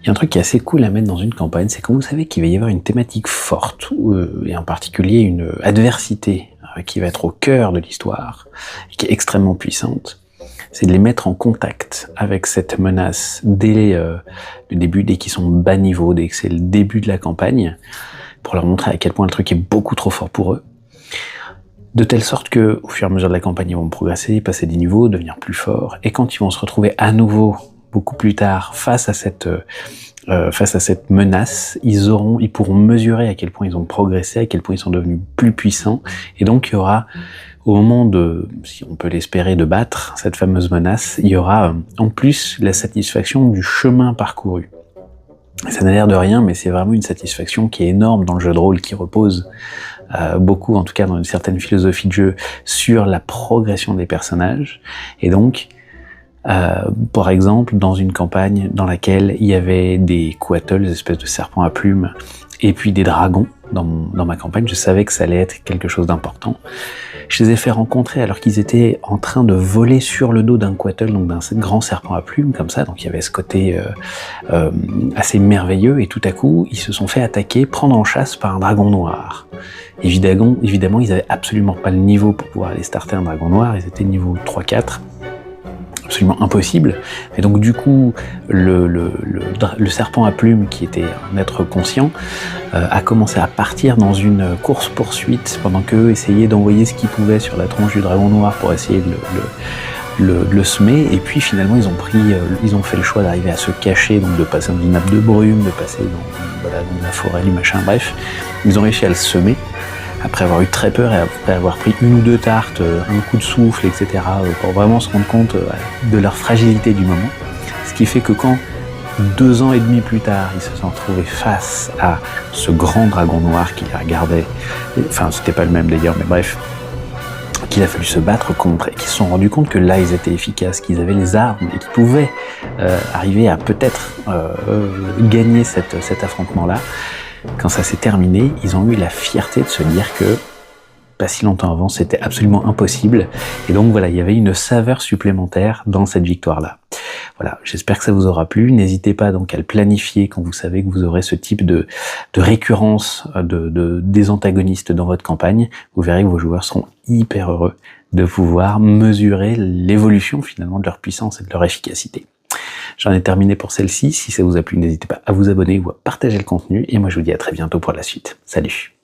Il y a un truc qui est assez cool à mettre dans une campagne, c'est quand vous savez qu'il va y avoir une thématique forte, et en particulier une adversité qui va être au cœur de l'histoire, et qui est extrêmement puissante, c'est de les mettre en contact avec cette menace dès le début, dès qu'ils sont bas niveau, dès que c'est le début de la campagne, pour leur montrer à quel point le truc est beaucoup trop fort pour eux, de telle sorte que, au fur et à mesure de la campagne, ils vont progresser, passer des niveaux, devenir plus forts, et quand ils vont se retrouver à nouveau, beaucoup plus tard, face à cette menace, ils pourront mesurer à quel point ils ont progressé, à quel point ils sont devenus plus puissants, et donc il y aura, au moment de, si on peut l'espérer, de battre cette fameuse menace, il y aura en plus la satisfaction du chemin parcouru. Ça n'a l'air de rien, mais c'est vraiment une satisfaction qui est énorme dans le jeu de rôle, qui repose beaucoup, en tout cas dans une certaine philosophie de jeu, sur la progression des personnages, et donc par exemple, dans une campagne dans laquelle il y avait des Quattles, des espèces de serpents à plumes, et puis des dragons dans ma campagne, je savais que ça allait être quelque chose d'important. Je les ai fait rencontrer alors qu'ils étaient en train de voler sur le dos d'un Quattle, donc d'un grand serpent à plumes, comme ça, donc il y avait ce côté assez merveilleux, et tout à coup, ils se sont fait attaquer, prendre en chasse par un dragon noir. Évidemment, ils avaient absolument pas le niveau pour pouvoir aller starter un dragon noir, ils étaient niveau 3-4, absolument impossible, et donc du coup le serpent à plumes, qui était un être conscient, a commencé à partir dans une course-poursuite pendant qu'eux essayaient d'envoyer ce qu'ils pouvaient sur la tronche du dragon noir pour essayer de le semer, et puis finalement ils ont fait le choix d'arriver à se cacher, donc de passer dans une nappe de brume, de passer dans la forêt, du machin, bref, ils ont réussi à le semer, après avoir eu très peur et après avoir pris une ou deux tartes, un coup de souffle, etc., pour vraiment se rendre compte de leur fragilité du moment. Ce qui fait que quand, 2 ans et demi plus tard, ils se sont retrouvés face à ce grand dragon noir qui les regardait, enfin c'était pas le même d'ailleurs, mais bref, qu'il a fallu se battre contre, et qu'ils se sont rendus compte que là ils étaient efficaces, qu'ils avaient les armes, et qu'ils pouvaient arriver à peut-être gagner cet affrontement-là. Quand ça s'est terminé, ils ont eu la fierté de se dire que, pas si longtemps avant, c'était absolument impossible. Et donc voilà, il y avait une saveur supplémentaire dans cette victoire-là. Voilà, j'espère que ça vous aura plu. N'hésitez pas donc à le planifier quand vous savez que vous aurez ce type de récurrence des antagonistes dans votre campagne. Vous verrez que vos joueurs seront hyper heureux de pouvoir mesurer l'évolution finalement de leur puissance et de leur efficacité. J'en ai terminé pour celle-ci. Si ça vous a plu, n'hésitez pas à vous abonner ou à partager le contenu. Et moi, je vous dis à très bientôt pour la suite. Salut!